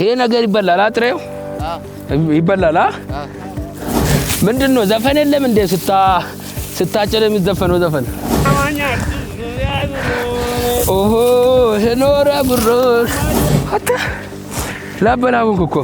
ይሄ ነገር ይበላል አጥሬው ይበላል ምንድነው ዘፈን የለም እንዴ ስታጨደ የሚዘፈነው ዘፈን ኦሆ ሄኖራ ብሮ አታ ላበላውኩ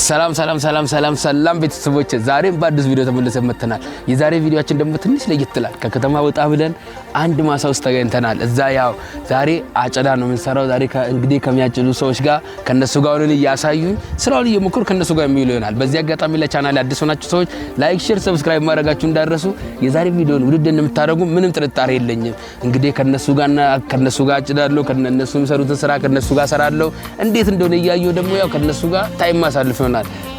ሰላም ቤተሰቦች ዛሬም በአዲስ ቪዲዮ ተመልሰን መተናል የዛሬ ቪዲዮአችን ደግሞ ትንሽ ለየት ይላል ከከተማ ወጣ ብለን አንድ ማሳ ውስጥ ተገኝተናል እዛ ያው ዛሬ አጨዳ ነው የምንሰራው ዛሬ እንግዲህ ከሚያጭዱ ሰዎች ጋር ከነሱ ጋር ሆነን ያሳዩኝ ስራውን እየሞከሩ ከነሱ ጋር የሚውሉ ይሆናል በዚህ አጋጣሚ ለቻናሌ አዲስ ሆናችሁ ሰዎች ላይክ ሼር ሰብስክራይብ ማድረጋችሁ እንዳትረሱ የዛሬ ቪዲዮን ውድድ እንደምታደርጉ ምንም ጥርጣሬ የለኝም እንግዲህ ከነሱ ጋር አጭዳለሁ ከነሱ የሚሰሩትን ስራ ከነሱ ጋር ሰራለሁ እንዴት እንደሆነ ያያዩ ደግሞ ያው ከነሱ ጋር ታይም ማሳልፍ ይሆናል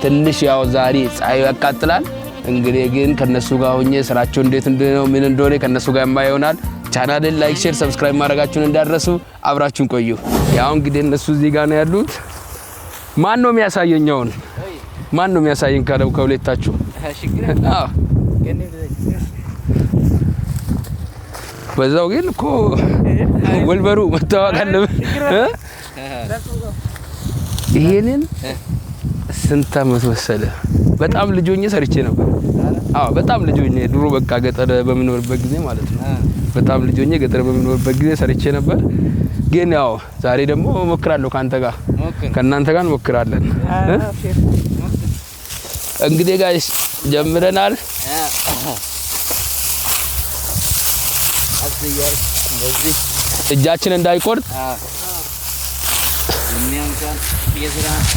ትንሽ ያው ዛሬ ፀሐዩ ያቃጥላል እንግዲህ ግን ከነሱ ጋር ሆኜ ስራቸው እንዴት እንደሆነ ምን እንደሆነ ከነሱ ጋር የማይሆናል ቻናሌን ላይክ ሼር ሰብስክራይብ ማድረጋችሁን እንዳትረሱ አብራችሁን ቆዩ ያው እንግዲህ እነሱ እዚህ ጋር ነው ያሉት ማን ነው የሚያሳየኝ ከሁለታችሁ አዎ በዛው ግን እኮ ወልበሩ መታወቅ አለበት ይሄንን ስንት አመት መሰለ በጣም ልጆኜ ሰርቼ ነበር አዎ በጣም ልጆኜ ድሮ በቃ ገጠር በመኖርበት ጊዜ ማለት ነው በጣም ልጆኜ ገጠር በመኖርበት ጊዜ ሰርቼ ነበር ግን ያው ዛሬ ደግሞ ሞክራለሁ ከናንተ ጋር ሞክራለን እንግዲህ ጋይስ ጀምረናል እጃችን እንዳይቆርጥ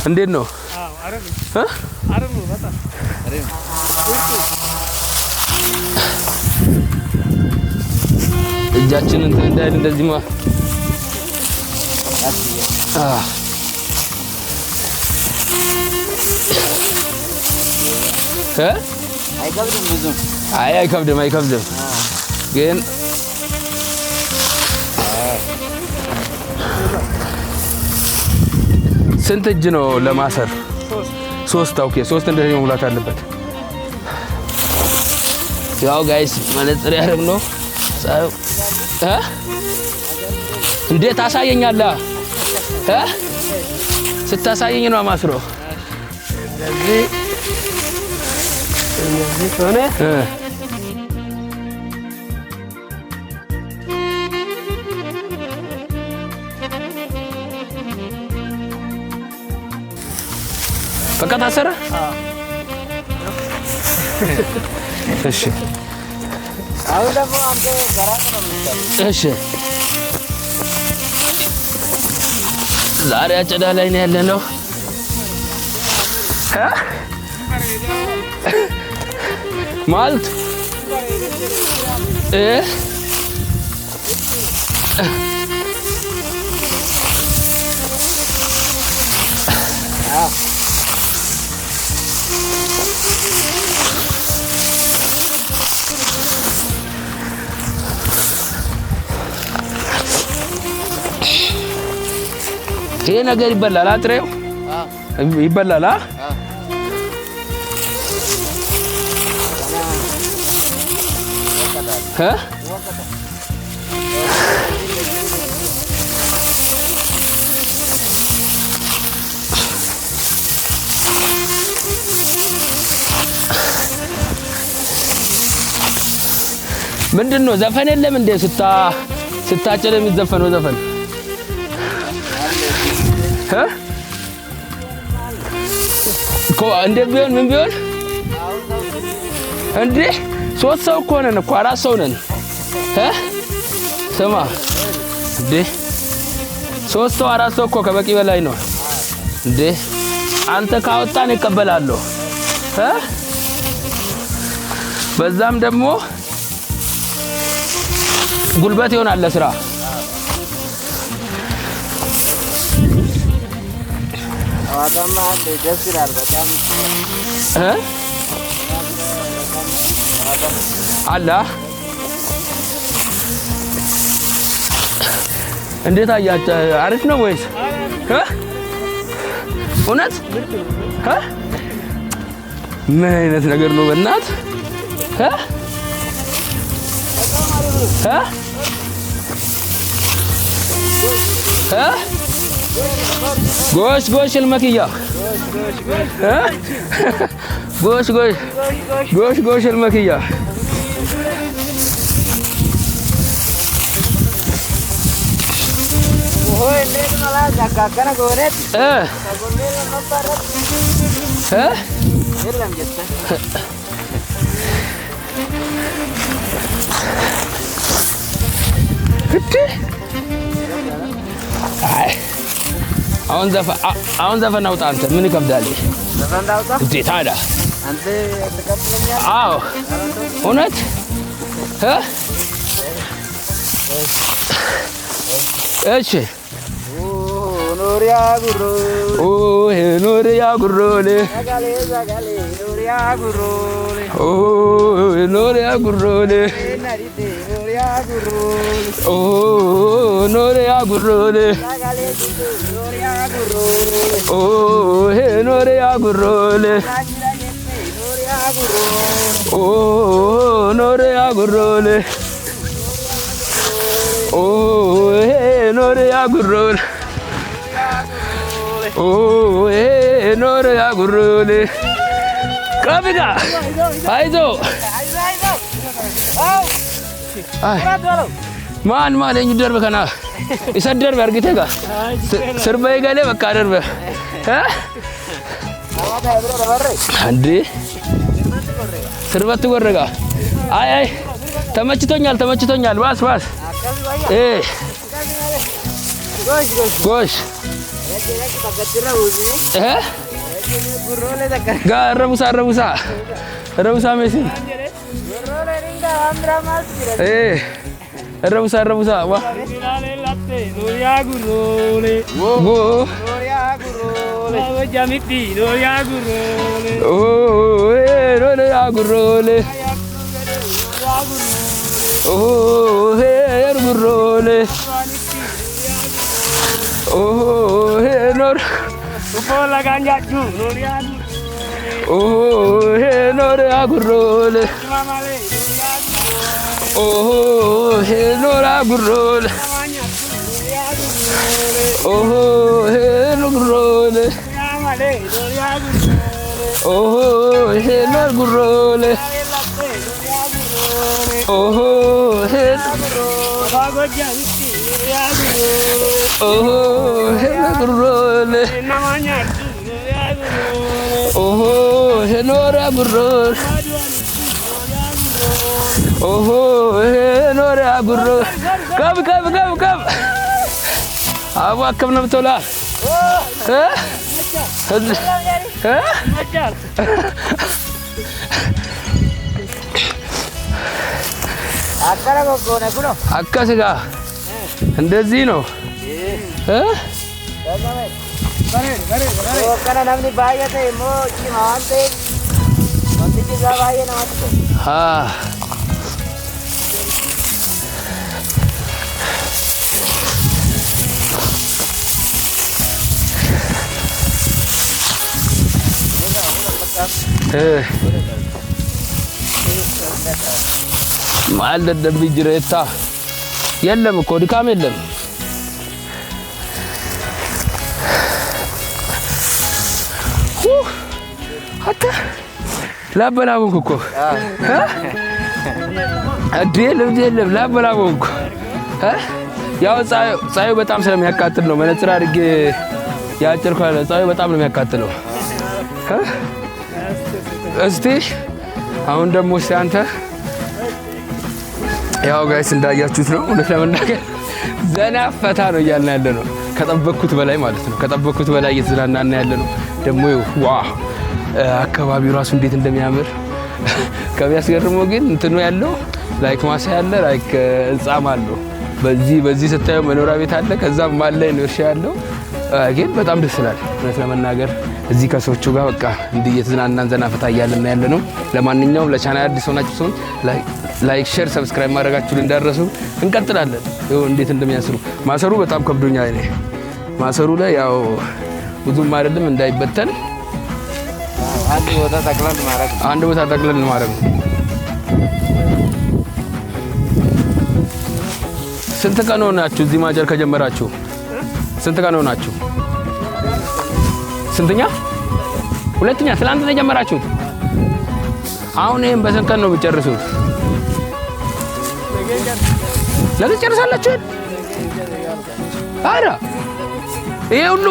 እንዴት ነው አረም ነው በጣም እጃችንን እንዳይል እንደዚህ ማ አይከብድም ብዙ አይከብድም ግን ስንት እጅ ነው ለማሰር 3 ኦኬ 3 እንደዚህ መሙላት አለበት ያው ጋይስ መነጽር ያረግ ነው እንዴት ታሳየኛለህ ስታሳየኝ ነው ማስሮ እንደዚህ ሆነ በቃ ታሰረ እሺ አሁን ደግሞ አንተ በራስ ነው የምትሰራው እሺ ዛሬ አጨዳ ላይ ነው ያለነው ማለት ይሄ ነገር ይበላል አጥሬው ይበላል ምንድነው ዘፈን የለም እንዴ ስታጨደ የሚዘፈነው ዘፈን እንዴ ቢሆን ምን ቢሆን እንዴ 3 ሰው እኮ ነን እኮ 4 ሰው ነን ስማ እንዴ 3 ሰው 4 ሰው እኮ ከበቂ በላይ ነው እንዴ አንተ ካወጣን ይቀበላለሁ በዛም ደግሞ ጉልበት ይሆናል ለስራ አዳማ ደስ ይላል በጣም አላ እንዴት አያችሁ አሪፍ ነው ወይስ እውነት ምን አይነት ነገር ነው በእናት ጎሽ ጎሽ እልመክያ ጎሽ ጎሽ ጎሽ ጎሽ እልመክያ ሆይ እንዴት ማለት ያጋገነ ጎረት ተጎኔ ነበር የለም ጀተ አሁን ዘፈን አውጣ አንተ ምን ይከብዳል? ዘፈን አውጣ እንዴ ታዲያ አንተ ተቀበለኛል? አዎ እውነት እሺ ኖሪያ ጉሮ ኖሪያ ጉሮሌ ዘጋሌ ኖሪያ ጉሮሌ ኖሪያ ጉሮሌ ናሪቴ ኖሪያ ጉሮሌ ኖሪያ ጉሮሌ ዘጋሌ ኖሪያ ጉሮሌ ኖሪያ ጉሮሌ ኖሪያ ጉሮሌ ኖሪያ ጉሮሌ ኖሪያ ጉሮሌ ኖሪያ ጉሮሌ ቀብጋ አይዞ ማን ማለኝ ደርበ ከና ይሰደርበ አርግቴጋ ስርበይ ገሌ በቃ ደርበ አንዴ ስርበት ጎረጋ አይ አይ ተመችቶኛል ባስ ጎሽ ረቡሳ ሜሲ ረቡሳ ዋ ኖሪያ ጉሮሌ ጉሮሌ ኖር Upola ganjaju ኖሪያ ኖሪያ ጉሮሌ ኖሪያ ጉሮሌ ጉሮሌ ኖር ጉሮሌ ጉሮሌ ኖሪያ ጉሮሌ ኖሪያ ጉሮሌ ቀብ አዋከብ ነው ብትውላ አካስጋ እንደዚህ ነው ማለደብ ጅሬታ የለም እኮ ድካም የለም። አታ ላበላቦንኩ እኮ አዴ ልምድ የለም ላበላቦንኩ። ያው ፀሐዩ በጣም ስለሚያቃጥል ነው መነጽር አድርጌ ያጨርኳለ። ፀሐዩ በጣም ነው የሚያቃጥለው። እስቲ አሁን ደግሞ አንተ ያው ጋይስ እንዳያችሁት ነው። እውነት ለመናገር ዘና ፈታ ነው እያልን ያለ ነው። ከጠበቅኩት በላይ ማለት ነው። ከጠበቅኩት በላይ እየተዝናናና ያለ ነው። ደግሞ ዋው አካባቢው ራሱ እንዴት እንደሚያምር ከሚያስገርመው ግን እንትኑ ያለው ላይክ ማሳ ያለ ላይክ ህንጻም አለው። በዚህ ስታዩ መኖሪያ ቤት አለ። ከዛም ማለ ነው እርሻ ያለው። ግን በጣም ደስ ይላል እውነት ለመናገር እዚህ ከሰዎቹ ጋር በቃ እንዲህ እየተዝናናን ዘና ፈታ እያልን ያለ ነው። ለማንኛውም ለቻናል አዲስ ሆናችሁ ሰውን ላይክ ሼር ሰብስክራይብ ማድረጋችሁን እንዳረሱ። እንቀጥላለን። ይኸው እንዴት እንደሚያስሩ ማሰሩ በጣም ከብዶኛል እኔ ማሰሩ ላይ ያው ብዙም አይደለም እንዳይበተን አንድ ቦታ ጠቅለል ማድረግ ነው። ስንት ቀን ሆናችሁ እዚህ ማጀር ከጀመራችሁ? ስንት ቀን ሆናችሁ? ስንተኛ? ሁለተኛ። ትላንት ነው የጀመራችሁት? አሁን ይሄን በስንት ቀን ነው የምትጨርሱት? ለምን ጨርሳላችሁ? አረ ይሄ ሁሉ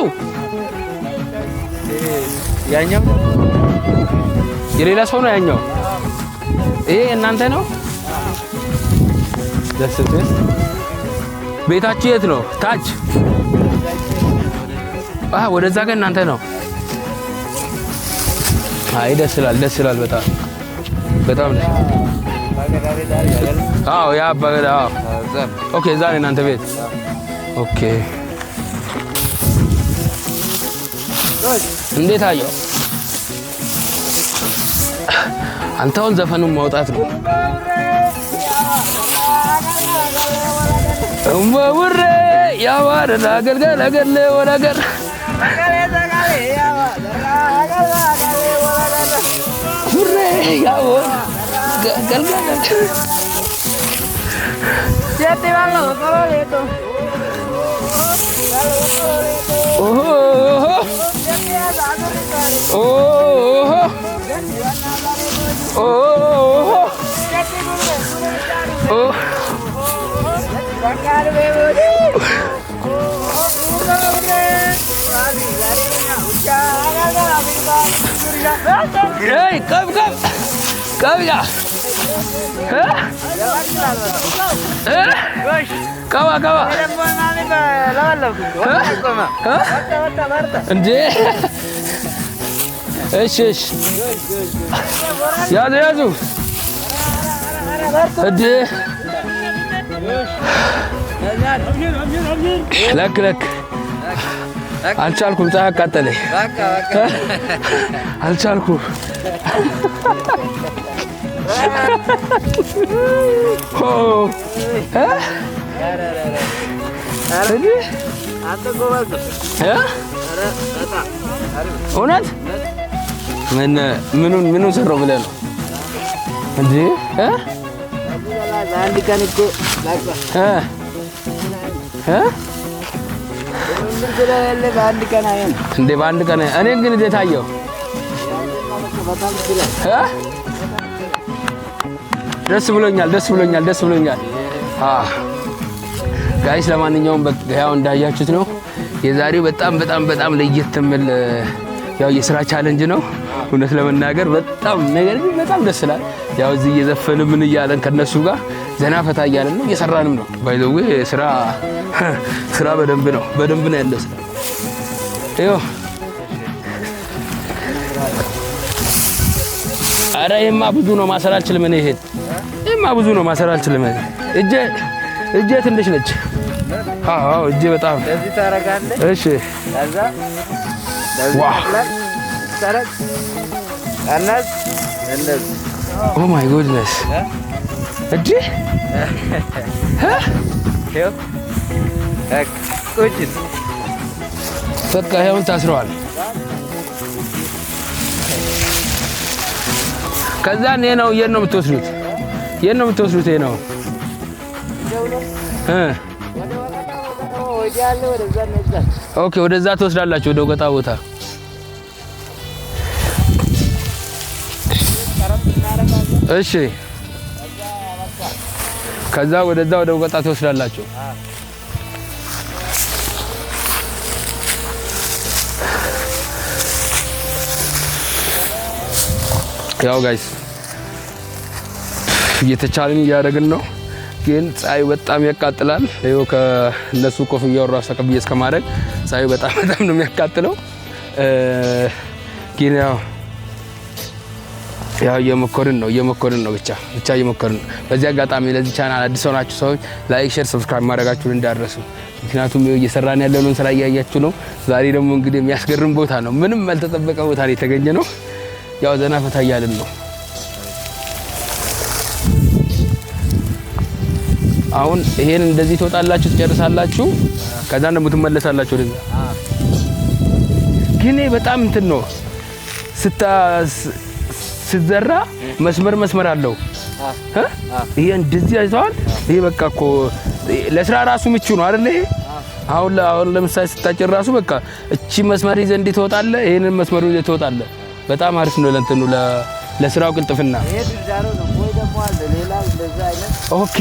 ያኛው የሌላ ሰው ነው ያኛው። ይሄ እናንተ ነው? ደስ ይላል። ቤታችሁ የት ነው? ታች? ወደዛ ጋር እናንተ ነው? አይ ደስ ይላል፣ ደስ ይላል በጣም በጣም። አዎ ያ ባገዳ። ኦኬ እዛ ነው እናንተ ቤት? ኦኬ እንዴት አየው? አንተ አሁን ዘፈኑን ማውጣት ነው። ወውሬ ያዋረዳ አገልገል አገለ ወላገር ውሬ ያወር ገልገል ጀቴ ባሎ ኮሌቶ ኦሆ ኦሆ ኦሆ ኦሆ Hey, come. Come ya. Kawa. እንዴ እሺ ያዙ እንዴ ለክ አልቻልኩም። ፀሐይ አቃጠለኝ። አልቻልኩም። እውነት ምኑን ሰራው ብለህ ነው እንዴ? አንድ ቀን እኮ እንዴ በአንድ ቀን እኔ ግን እንዴት አየው? ደስ ብሎኛል። ጋይስ ለማንኛውም ያው እንዳያችሁት ነው የዛሬው በጣም ለየት የሚል ያው የስራ ቻሌንጅ ነው። እውነት ለመናገር በጣም ነገር ግን በጣም ደስ ይላል። ያው እዚህ እየዘፈንን ምን እያለን ከነሱ ጋር ዘና ፈታ እያለን ነው እየሰራንም ነው። ባይ ዘ ዌይ ስራ በደንብ ነው ያለው ስራ። ይኸው ኧረ ይሄማ ብዙ ነው ማሰር አልችልም እኔ። ይሄማ ብዙ ነው ማሰር አልችልም እኔ። እጄ ትንሽ ነች። አዎ እጄ በጣም ለዚህ ታረጋለህ። እሺ ከዛ ዋው ታረግ አናስ እንደዚህ ኦ ማይ ጉድነስ እጄ በቃ ይኸውም ታስረዋል። ከዛ የት ነው የምትወስዱት? ይሄ ነው ኦኬ። ወደዛ ትወስዳላችሁ፣ ወደ ገጣ ቦታ። እሺ ከዛ ወደዛ ወደ ገጣ ትወስዳላችሁ። ያው ጋይስ እየተቻለን እያደረግን ነው፣ ግን ፀሐዩ በጣም ያቃጥላል። ይኸው ከነሱ ኮፍያው ራስ ተቀብዬ እስከማድረግ ፀሐዩ በጣም ነው የሚያቃጥለው። ግን ያው እየሞከርን ነው ብቻ እየሞከርን ነው። በዚህ አጋጣሚ ለዚህ ቻናል አዲስ ሆናችሁ ሰዎች ላይክ፣ ሼር፣ ሰብስክራይብ ማድረጋችሁን እንዳትረሱ። ምክንያቱም እየሰራን ያለውን ስራ እያያችሁ ነው። ዛሬ ደግሞ እንግዲህ የሚያስገርም ቦታ ነው፣ ምንም ያልተጠበቀ ቦታ ላይ የተገኘ ነው። ያው ዘና ፈታ እያልን ነው። አሁን ይሄን እንደዚህ ትወጣላችሁ፣ ትጨርሳላችሁ፣ ከዛ ደግሞ ትመለሳላችሁ ወደዛ። ግን በጣም እንትን ነው ስትዘራ መስመር አለው። ይሄ እንደዚህ አይተዋል። ይሄ በቃ እኮ ለስራ ራሱ ምቹ ነው አይደል? አሁን ለምሳሌ ስታጭድ ራሱ በቃ እቺ መስመር ይዘህ እንዴት ትወጣለህ? ይሄንን መስመሩ ይዘህ ትወጣለህ። በጣም አሪፍ ነው ለእንትኑ ለስራው ቅልጥፍና። ይሄ ድርዳሮ ነው ወይ ደግሞ አለ ሌላ እንደዛ አይነት። ኦኬ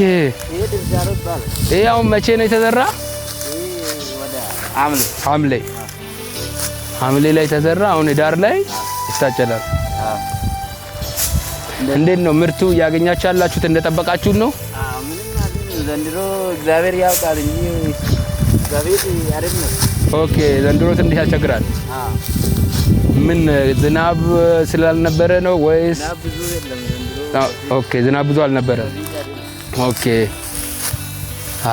ይሄ ድርዳሮ ይባላል። ይሄ አሁን መቼ ነው የተዘራ? ወደ ሐምሌ ላይ ተዘራ። አሁን ዳር ላይ ይታጨዳል። እንዴት ነው ምርቱ እያገኛችሁ ያላችሁት? እንደጠበቃችሁት ነው? ምንም ዘንድሮ እግዚአብሔር ያውቃል እንጂ በቤት አይደለም። ኦኬ ዘንድሮ ትንሽ ያስቸግራል። ምን ዝናብ ስላልነበረ ነው ወይስ? ዝናብ ብዙ የለም ዘንድሮ። ኦኬ ዝናብ ብዙ አልነበረም። ኦኬ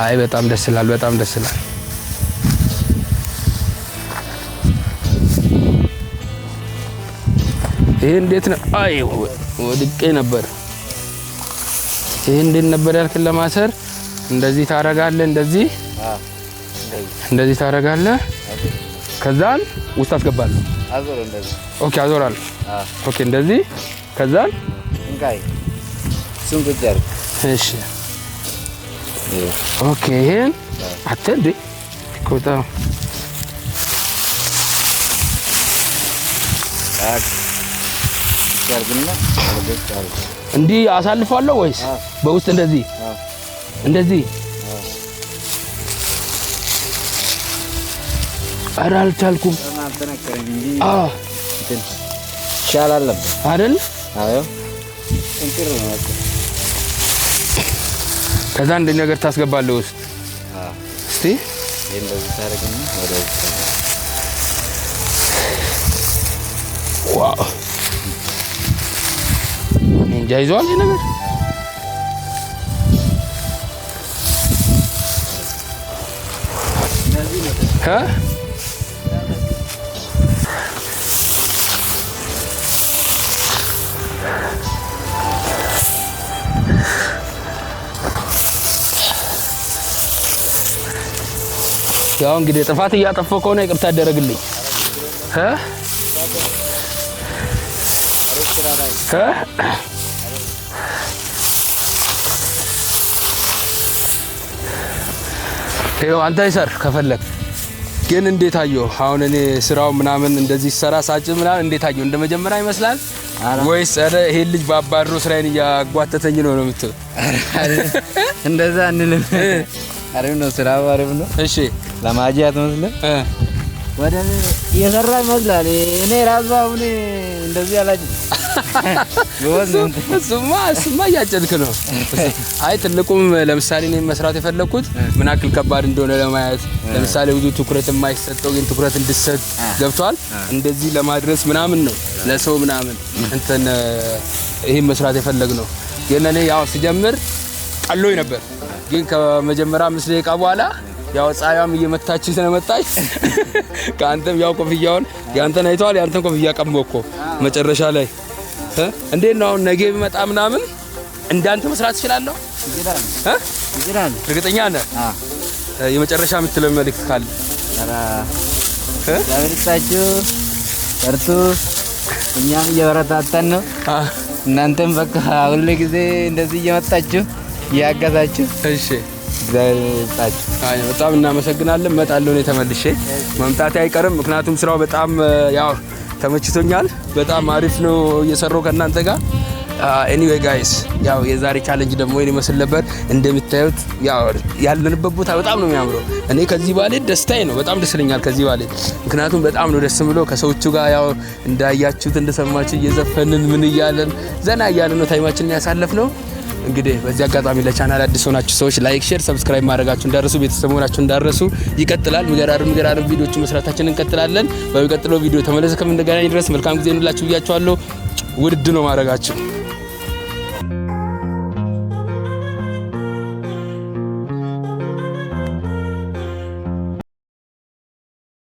አይ በጣም ደስ ይላል፣ በጣም ደስ ይላል። ይሄ እንዴት ነው? አይ ወድቄ ነበር። ይሄ እንዴት ነበር ያልከኝ? ለማሰር እንደዚህ ታረጋለህ፣ እንደዚህ ታረጋለህ። ከዛን ውስጥ አስገባለሁ። አዞር እንደዚህ። ኦኬ አዞራለሁ። ኦኬ እንደዚህ። ከዛን እንካይ እሱን ቁጭ አድርግ። እሺ ኦኬ ይሄን አትንዴ ኮታ እንዲህ አሳልፋለሁ ወይስ በውስጥ እንደዚህ እንደዚህ? ኧረ አልቻልኩም። ይሻላል አይደል? አዎ እንቅር ነው። ከዛ እንደ ነገር ታስገባለህ ውስጥ። እስቲ እንደዚህ ታረግና ወደ ውስጥ። ዋው እንጃ ይዟል ይሄ ነገር። ያው እንግዲህ ጥፋት እያጠፋሁ ከሆነ ይቅርታ ያደረግልኝ። ይኸው አንተ ይሰር ከፈለክ ግን እንዴት አየው? አሁን እኔ ስራው ምናምን እንደዚህ ሰራ ሳጭ ምናምን እንዴት አየው? እንደመጀመሪያ ይመስላል ወይስ አረ ይሄ ልጅ ባባድሮ ስራዬን እያጓተተኝ ነው የምትለው? እንደዛ እንልም። አሪፍ ነው ስራው፣ አሪፍ ነው። እሺ ለማጂያት መስለ ወደ የሰራ ይመስላል። እኔ ራሱ አሁን እንደዚህ አላጅ እሱማ እያጨድክ ነው። አይ ትልቁም ለምሳሌ እኔ መስራት የፈለኩት ምን ያክል ከባድ እንደሆነ ለማየት፣ ለምሳሌ ብዙ ትኩረት የማይሰጠው ግን ትኩረት እንድሰጥ ገብቷል። እንደዚህ ለማድረስ ምናምን ነው ለሰው ምናምን እንትን ይሄን መስራት የፈለግ ነው። ግን እኔ ያው ሲጀምር ቀሎኝ ነበር። ግን ከመጀመሪያ 5 ደቂቃ በኋላ ያው ፀሐይዋም እየመታች ስለመጣች ካንተም ያው ኮፍያውን ያንተን አይተዋል። ያንተን ኮፍያ ቀምቦኮ መጨረሻ ላይ እንዴት ነው አሁን ነገ ቢመጣ ምናምን እንዳንተ መስራት እችላለሁ? ይችላል። እርግጠኛ ነህ? የመጨረሻ የምትለው መልእክት ካለ? ኧረ ዛሬታችሁ በርቱ፣ እኛም እየበረታታን ነው። እናንተም በቃ ሁሉ ጊዜ እንደዚህ እየመጣችሁ እያገዛችሁ። እሺ ዛሬታችሁ በጣም እናመሰግናለን። እመጣለሁ እኔ ተመልሼ መምጣቴ አይቀርም። ምክንያቱም ስራው በጣም ያው ተመችቶኛል። በጣም አሪፍ ነው እየሰራው ከእናንተ ጋር። ኤኒዌይ ጋይስ ያው የዛሬ ቻሌንጅ ደግሞ ይሄን ይመስል ነበር። እንደምታዩት ያው ያለንበት ቦታ በጣም ነው የሚያምረው። እኔ ከዚህ ባሌ ደስታዬ ነው፣ በጣም ደስ ይለኛል ከዚህ ባሌ። ምክንያቱም በጣም ነው ደስ ብሎ ከሰዎቹ ጋር ያው እንዳያችሁት እንደሰማችሁ እየዘፈንን ምን እያለን ዘና እያለን ነው ታይማችንን ያሳለፍነው። እንግዲህ በዚህ አጋጣሚ ለቻናል አዲስ ሆናችሁ ሰዎች ላይክ፣ ሼር፣ ሰብስክራይብ ማድረጋችሁ እንዳረሱ፣ ቤተሰብ ሆናችሁ እንዳረሱ። ይቀጥላል። ምገራርም ቪዲዮዎች መስራታችንን እንቀጥላለን። በሚቀጥለው ቪዲዮ ተመለሰ ከምንገናኝ ድረስ መልካም ጊዜ እንላችሁ ብያችኋለሁ። ውድድ ነው ማድረጋችሁ።